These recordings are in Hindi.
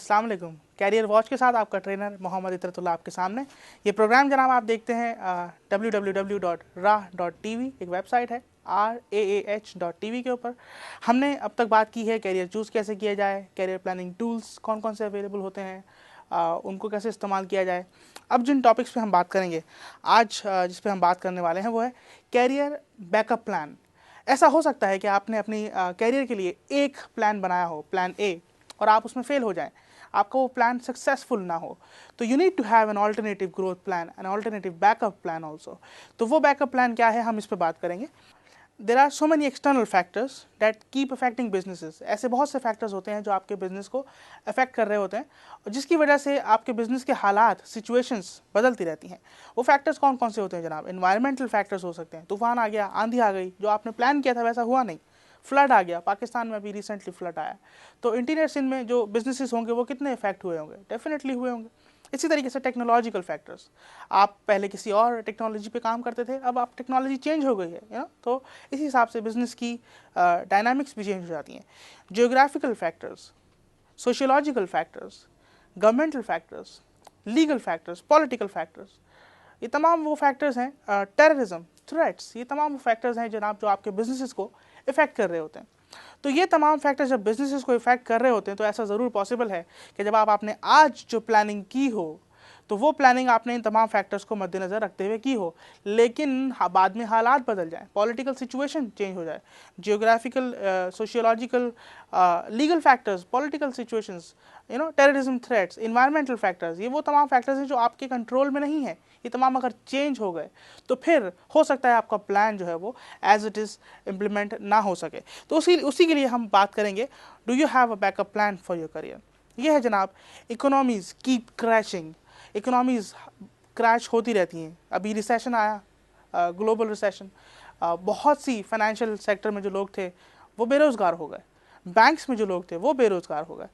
अस्सलाम वालेकुम। कैरियर वॉच के साथ आपका ट्रेनर मोहम्मद इतरतुल्लाह आपके सामने। ये प्रोग्राम जनाब आप देखते हैं www.rah.tv एक वेबसाइट है RAAH.tv के ऊपर। हमने अब तक बात की है कैरियर चूज़ कैसे किया जाए, कैरियर प्लानिंग टूल्स कौन कौन से अवेलेबल होते हैं, उनको कैसे इस्तेमाल किया जाए। अब जिन टॉपिक्स पे हम बात करेंगे आज, जिस पे हम बात करने वाले हैं वो है कैरियर बैकअप प्लान। ऐसा हो सकता है कि आपने अपनी कैरियर के लिए एक प्लान बनाया हो, प्लान ए, और आप उसमें फेल हो जाएं, आपका वो प्लान सक्सेसफुल ना हो, तो you need to have an alternative growth plan, an alternative backup plan also. तो वो बैकअप प्लान क्या है, हम इस पर बात करेंगे। There are so many external factors that keep affecting businesses. ऐसे बहुत से फैक्टर्स होते हैं जो आपके बिजनेस को अफेक्ट कर रहे होते हैं और जिसकी वजह से आपके बिजनेस के हालात, सिचुएशंस बदलती रहती हैं। वो फैक्टर्स कौन कौन से होते हैं जनाब? इन्वायरमेंटल फैक्टर्स हो सकते हैं, तूफान आ गया, आंधी आ गई, जो आपने प्लान किया था वैसा हुआ नहीं, फ्लड आ गया, पाकिस्तान में अभी रिसेंटली फ्लड आया, तो इंटीरियर सिंध में जो बिजनेसेस होंगे वो कितने इफेक्ट हुए होंगे? डेफिनेटली हुए होंगे। इसी तरीके से टेक्नोलॉजिकल फैक्टर्स, आप पहले किसी और टेक्नोलॉजी पे काम करते थे, अब आप टेक्नोलॉजी चेंज हो गई है, तो इसी हिसाब से बिजनेस की डायनामिक्स भी चेंज हो जाती हैं। Geographical factors, sociological factors, governmental factors, legal factors, political factors, ये तमाम वो फैक्टर्स हैं, टेररिज्म, थ्रेट्स, ये तमाम वो फैक्टर्स हैं जनाब जो आपके बिजनेसेस को इफेक्ट कर रहे होते हैं। तो ये तमाम फैक्टर्स जब बिजनेसेस को इफेक्ट कर रहे होते हैं तो ऐसा ज़रूर पॉसिबल है कि जब आपने आज जो प्लानिंग की हो तो वो प्लानिंग आपने इन तमाम फैक्टर्स को मद्देनज़र रखते हुए की हो, लेकिन बाद में हालात बदल जाएं, पॉलिटिकल सिचुएशन चेंज हो जाए, geographical, sociological, legal factors, political situations, terrorism threats, environmental factors, ये वो तमाम फैक्टर्स हैं जो आपके कंट्रोल में नहीं है। ये तमाम अगर चेंज हो गए तो फिर हो सकता है आपका प्लान जो है वो एज इट इज़ इम्प्लीमेंट ना हो सके। तो उसी के लिए हम बात करेंगे, do you have a backup plan for your career. ये है जनाब, economies keep crashing, economies crash होती रहती हैं। अभी रिसेशन आया, ग्लोबल रिसेशन, बहुत सी फाइनेंशियल सेक्टर में जो लोग थे वो बेरोज़गार हो गए, बैंक्स में जो लोग थे वो बेरोज़गार हो गए।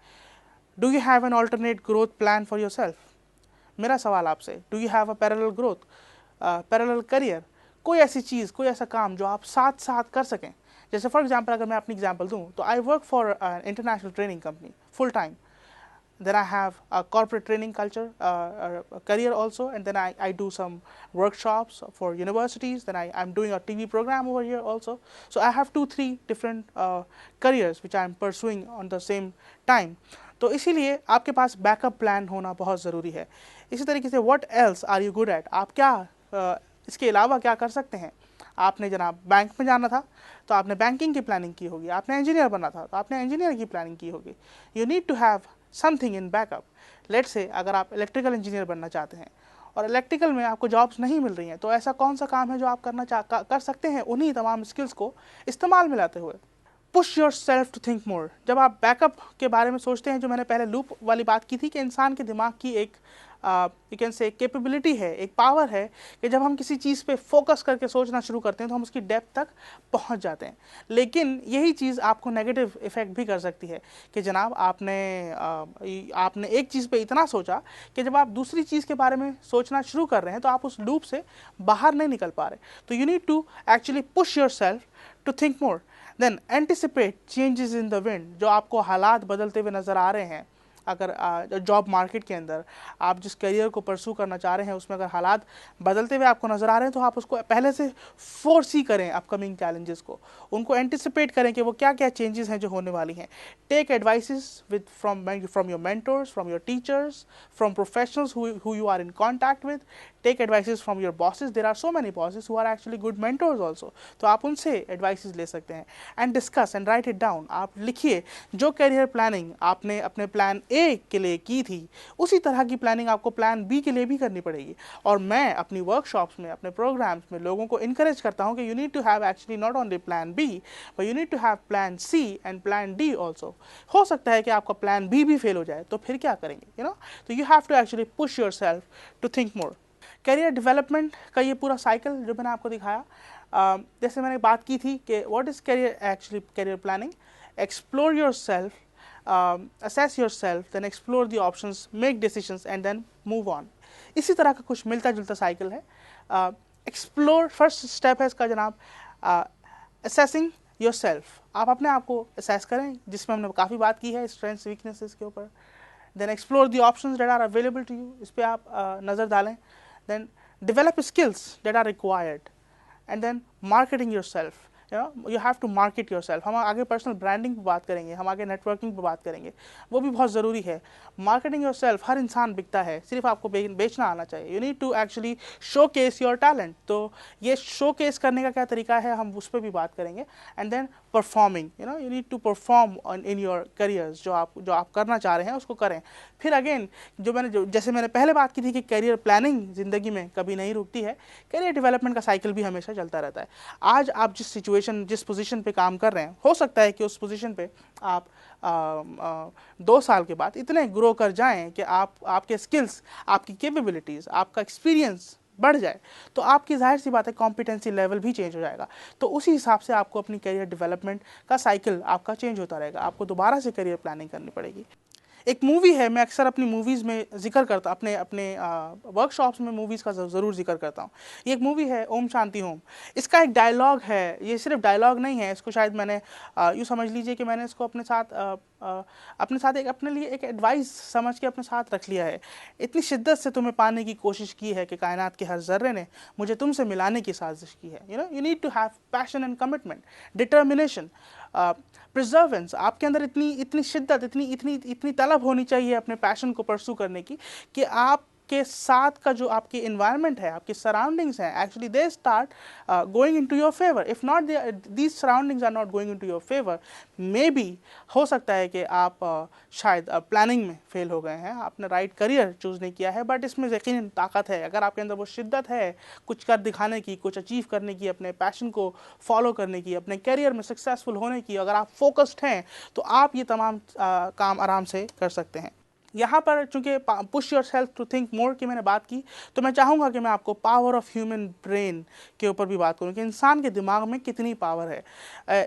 Do you have an alternate growth plan for your self? मेरा सवाल आपसे, do you have a parallel growth, parallel career, कोई ऐसी चीज़, कोई ऐसा काम जो आप साथ साथ कर सकें? जैसे फॉर एग्जांपल अगर मैं अपनी एग्जांपल दूं तो I work for international training company full time, then I have a corporate training culture, career also, and then I do some workshops for universities, then I'm doing a TV program over here also. So I have 2-3 different careers which I'm pursuing on the same time. तो इसीलिए आपके पास बैकअप प्लान होना बहुत ज़रूरी है। इसी तरीके से what else are you good at, आप क्या इसके अलावा क्या कर सकते हैं? आपने जनाब बैंक में जाना था तो आपने बैंकिंग की प्लानिंग की होगी, आपने इंजीनियर बनना था तो आपने इंजीनियर की प्लानिंग की होगी। You need to have something in backup. Let's say अगर आप इलेक्ट्रिकल इंजीनियर बनना चाहते हैं और इलेक्ट्रिकल में आपको जॉब्स नहीं मिल रही हैं, तो ऐसा कौन सा काम है जो आप कर सकते हैं उन्हीं तमाम स्किल्स को इस्तेमाल में लाते हुए? Push yourself to think more. जब आप बैकअप के बारे में सोचते हैं, जो मैंने पहले लूप वाली बात की थी कि इंसान के दिमाग की एक यू कैन से कैपेबिलिटी है, एक पावर है कि जब हम किसी चीज़ पे फोकस करके सोचना शुरू करते हैं तो हम उसकी डेप्थ तक पहुंच जाते हैं। लेकिन यही चीज़ आपको नेगेटिव इफेक्ट भी कर सकती है कि जनाब आपने एक चीज़ पे इतना सोचा कि जब आप दूसरी चीज़ के बारे में सोचना शुरू कर रहे हैं तो आप उस लूप से बाहर नहीं निकल पा रहे। तो you need to actually push yourself to think more. Then anticipate changes in the wind. जो आपको हालात बदलते हुए नज़र आ रहे हैं, अगर जॉब मार्केट के अंदर आप जिस करियर को परसू करना चाह रहे हैं उसमें अगर हालात बदलते हुए आपको नज़र आ रहे हैं तो आप उसको पहले से फोरसी करें, अपकमिंग चैलेंजेस को, उनको एंटिसिपेट करें कि वो क्या क्या चेंजेस हैं जो होने वाली हैं। Take advices with from your mentors, from your teachers, from professionals who you are in contact with. Take advices from your bosses, there are so many bosses who are actually good mentors also, तो आप उनसे एडवाइसेस ले सकते हैं। And discuss and write it down. आप लिखिए जो करियर प्लानिंग आपने अपने प्लान ए के लिए की थी उसी तरह की प्लानिंग आपको प्लान बी के लिए भी करनी पड़ेगी। और मैं अपनी वर्कशॉप्स में, अपने प्रोग्राम्स में लोगों को इनकरेज करता हूं कि you need to have actually not only plan B but you need to have plan C and plan D also. हो सकता है कि आपका प्लान बी भी फेल हो जाए, तो फिर क्या करेंगे? तो you have to actually push yourself to think more. Career development का ये पूरा साइकिल जो मैंने आपको दिखाया, जैसे मैंने बात की थी कि what is career, actually career planning, explore your self, assess yourself, then explore the options, make decisions and then move on। इसी तरह का कुछ मिलता जुलता साइकिल है। एक्सप्लोर फर्स्ट स्टेप है इसका जनाब, assessing yourself। आप अपने आप को assess करें, जिसमें हमने काफ़ी बात की है स्ट्रेंथ्स वीकनेसेस के ऊपर। Then explore the options that are available to you, इस पर आप नज़र डालें. Then develop skills that are required, and then marketing yourself. You have to market yourself. हम आगे पर्सनल ब्रांडिंग पे बात करेंगे, हम आगे नेटवर्किंग पे बात करेंगे, वो भी बहुत ज़रूरी है. मार्केटिंग योरसेल्फ, हर इंसान बिकता है, सिर्फ आपको बेचना आना चाहिए. You need to actually showcase your talent. तो ये शो केस करने का क्या तरीका है, हम उस पर भी बात करेंगे. And then performing, you need to perform in your careers. जो आप करना चाह रहे हैं उसको करें. फिर अगेन जैसे मैंने पहले बात की थी कि करियर प्लानिंग ज़िंदगी में कभी नहीं रुकती है, करियर डेवलपमेंट का साइकिल भी हमेशा चलता रहता है. आज आप जिस पोजीशन पे काम कर रहे हैं, हो सकता है कि उस पोजीशन पे आप 2 साल के बाद इतने ग्रो कर जाएं कि आपके स्किल्स, आपकी कैपेबिलिटीज़, आपका एक्सपीरियंस बढ़ जाए, तो आपकी जाहिर सी बात है कॉम्पिटेंसी लेवल भी चेंज हो जाएगा. तो उसी हिसाब से आपको अपनी करियर डेवलपमेंट का साइकिल आपका चेंज होता रहेगा. आपको दोबारा से करियर प्लानिंग करनी पड़ेगी. एक मूवी है, मैं अक्सर अपनी मूवीज़ में जिक्र करता, अपने वर्कशॉप्स में मूवीज़ का ज़रूर जिक्र करता हूँ. ये एक मूवी है ओम शांति ओम. इसका एक डायलॉग है, ये सिर्फ डायलॉग नहीं है, इसको शायद मैंने यूँ समझ लीजिए कि मैंने इसको अपने साथ एक अपने लिए एक एडवाइस समझ के अपने साथ रख लिया है. इतनी शिद्दत से तुम्हें पाने की कोशिश की है कि कायनात के हर जर्रे ने मुझे तुमसे मिलाने की साजिश की है. You need to have passion and commitment, determination, perseverance. आपके अंदर इतनी शिद्दत, इतनी तलब होनी चाहिए अपने पैशन को परसू करने की कि आपके साथ का जो आपकी इन्वायरमेंट है, आपकी सराउंडिंग्स हैं, actually they start going into your favour. If not these surroundings are not going into your favour, maybe हो सकता है कि आप शायद प्लानिंग में फेल हो गए हैं, आपने राइट करियर चूज़ नहीं किया है. बट इसमें यकीनन ताकत है. अगर आपके अंदर वो शिद्दत है कुछ कर दिखाने की, कुछ अचीव करने की, अपने पैशन को फॉलो करने की, अपने करियर में सक्सेसफुल होने की, अगर आप फोकस्ड हैं तो आप ये तमाम काम आराम से कर सकते हैं. यहाँ पर चूंकि push yourself to think more की मैंने बात की, तो मैं चाहूँगा कि मैं आपको पावर ऑफ ह्यूमन ब्रेन के ऊपर भी बात करूँ कि इंसान के दिमाग में कितनी पावर है.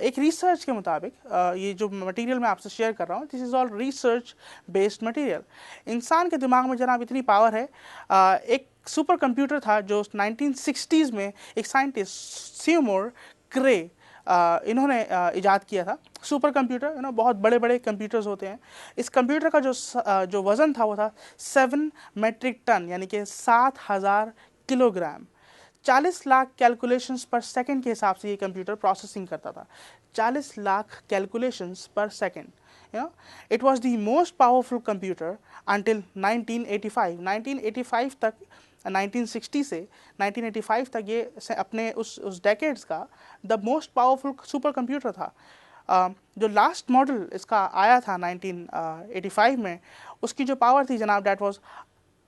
एक रिसर्च के मुताबिक, ये जो मटेरियल मैं आपसे शेयर कर रहा हूँ, this is all research based material. इंसान के दिमाग में जनाब इतनी पावर है. एक सुपर कंप्यूटर था जो 1960s में एक साइंटिस्ट सेमूर क्रे इन्होंने इजाद किया था. सुपर कंप्यूटर, बहुत बड़े बड़े कंप्यूटर्स होते हैं. इस कंप्यूटर का जो वज़न था वो था 7 मेट्रिक टन, यानी कि 7,000 kilogram. 40 lakh calculations per second के हिसाब से ये कंप्यूटर प्रोसेसिंग करता था. 40 lakh calculations per second. It was the most powerful computer until 1985. 1985 तक, 1960 से 1985 तक ये अपने उस डेकेड्स का the most powerful super computer था. जो लास्ट मॉडल इसका आया था 1985 में, उसकी जो पावर थी जनाब, that was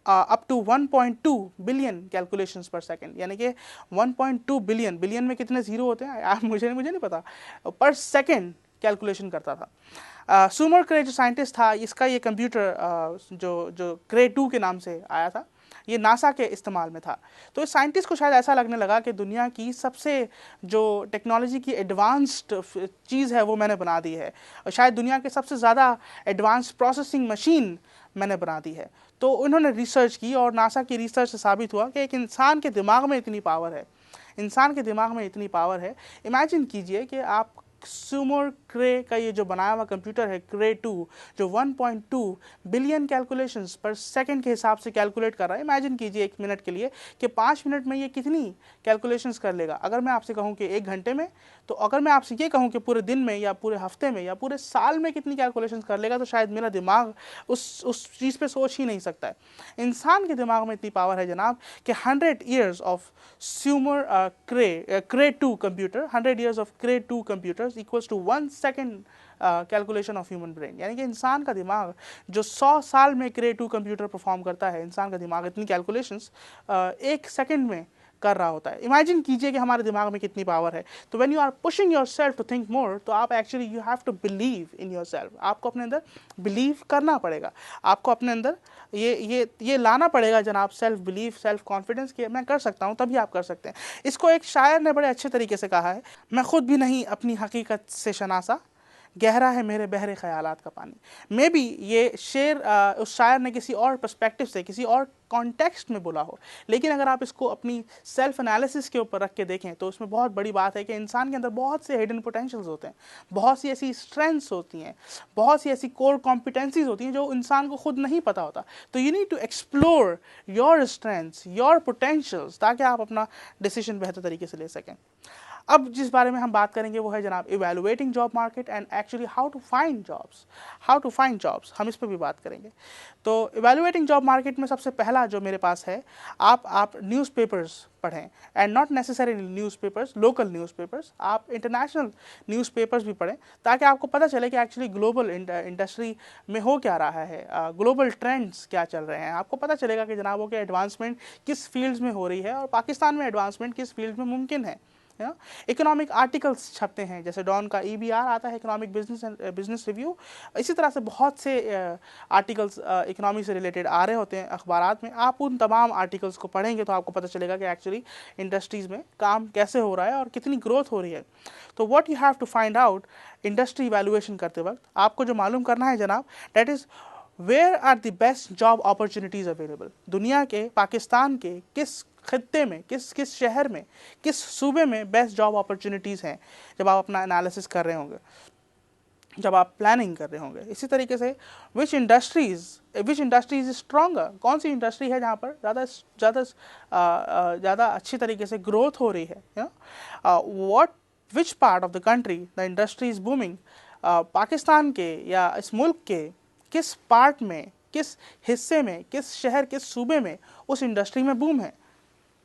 up to 1.2 billion calculations per second. यानी कि 1.2 बिलियन में कितने ज़ीरो होते हैं मुझे नहीं पता, पर सेकंड कैलकुलेशन करता था. सुमर क्रे जो साइंटिस्ट था, इसका ये कंप्यूटर जो क्रे 2 के नाम से आया था, ये नासा के इस्तेमाल में था. तो इस साइंटिस्ट को शायद ऐसा लगने लगा कि दुनिया की सबसे जो टेक्नोलॉजी की एडवांस्ड चीज़ है वो मैंने बना दी है, और शायद दुनिया के सबसे ज़्यादा एडवांस प्रोसेसिंग मशीन मैंने बना दी है. तो उन्होंने रिसर्च की और नासा की रिसर्च से साबित हुआ कि एक इंसान के दिमाग में इतनी पावर है. इंसान के दिमाग में इतनी पावर है. इमेजिन कीजिए कि आप सुमर क्रे का ये जो बनाया हुआ कंप्यूटर है क्रे 2, जो 1.2 बिलियन कैलकुलेशंस पर सेकंड के हिसाब से कैलकुलेट कर रहा है. इमेजिन कीजिए 1 मिनट के लिए कि 5 मिनट में ये कितनी कैलकुलेशंस कर लेगा. अगर मैं आपसे कहूँ कि 1 घंटे में, तो अगर मैं आपसे ये कहूँ कि पूरे दिन में या पूरे हफ्ते में या पूरे साल में कितनी कैलकुलेशंस कर लेगा, तो शायद मेरा दिमाग उस चीज़ पे सोच ही नहीं सकता है. इंसान के दिमाग में इतनी पावर है जनाब कि 100 years ऑफ सुमर Cray 2 computer, 100 years of Cray 2 computers equals to 1 second calculation of human brain. यानी कि इंसान का दिमाग जो 100 साल में क्रे 2 कंप्यूटर परफॉर्म करता है, इंसान का दिमाग इतनी कैलकुलेशंस 1 सेकेंड में कर रहा होता है. इमेजिन कीजिए कि हमारे दिमाग में कितनी पावर है. तो when you are pushing yourself to think more, तो आप एक्चुअली you have to believe in yourself. आपको अपने अंदर बिलीव करना पड़ेगा. आपको अपने अंदर ये लाना पड़ेगा जनाब, सेल्फ बिलीव, सेल्फ कॉन्फिडेंस कि मैं कर सकता हूँ, तभी आप कर सकते हैं. इसको एक शायर ने बड़े अच्छे तरीके से कहा है, मैं खुद भी नहीं अपनी हकीकत से शनासा, गहरा है मेरे बहरे ख्यालात का पानी। मे बी ये शेर उस शायर ने किसी और पर्सपेक्टिव से, किसी और कॉन्टेक्स्ट में बोला हो, लेकिन अगर आप इसको अपनी सेल्फ एनालिसिस के ऊपर रख के देखें तो उसमें बहुत बड़ी बात है कि इंसान के अंदर बहुत से हिडन पोटेंशियल्स होते हैं, बहुत सी ऐसी स्ट्रेंथ्स होती हैं, बहुत सी ऐसी कोर कॉम्पिटेंसीज होती हैं जो इंसान को खुद नहीं पता होता। तो you need to explore your strengths, your potentials, ताकि आप अपना डिसीजन बेहतर तरीके से ले सकें। अब जिस बारे में हम बात करेंगे वो है जनाब evaluating job market and actually how to find jobs, हम इस पर भी बात करेंगे। तो इवैल्यूएटिंग जॉब मार्केट में सबसे पहला जो मेरे पास है, आप न्यूज़पेपर्स पढ़ें, and not necessarily newspapers, local newspapers, आप इंटरनेशनल न्यूज़पेपर्स भी पढ़ें, ताकि आपको पता चले कि एक्चुअली ग्लोबल इंडस्ट्री में हो क्या रहा है, ग्लोबल ट्रेंड्स क्या चल रहे हैं। आपको पता चलेगा कि जनाब वो कि एडवांसमेंट किस फील्ड्स में हो रही है और पाकिस्तान में एडवांसमेंट किस फील्ड में मुमकिन है। इकोनॉमिक आर्टिकल्स छपते हैं, जैसे डॉन का EBR आता है, इकोनॉमिक बिजनेस रिव्यू। इसी तरह से बहुत से आर्टिकल्स इकोनॉमी से रिलेटेड आ रहे होते हैं अखबारात में। आप उन तमाम आर्टिकल्स को पढ़ेंगे तो आपको पता चलेगा कि एक्चुअली इंडस्ट्रीज़ में काम कैसे हो रहा है और कितनी ग्रोथ हो रही है। तो what you have to find out industry evaluation करते वक्त आपको जो मालूम करना है जनाब, that is where are the best job opportunities available. दुनिया के, पाकिस्तान के किस खत्ते में, किस शहर में, किस सूबे में बेस्ट जॉब अपॉर्चुनिटीज़ हैं, जब आप अपना एनालिसिस कर रहे होंगे, जब आप प्लानिंग कर रहे होंगे। इसी तरीके से विच इंडस्ट्रीज स्ट्रॉन्गर, कौन सी इंडस्ट्री है जहाँ पर ज़्यादा अच्छी तरीके से ग्रोथ हो रही है। Which part of the country the industry is booming. Pakistan के या इस मुल्क के किस पार्ट में, किस हिस्से में, किस शहर, किस सूबे में उस इंडस्ट्री में बूम है।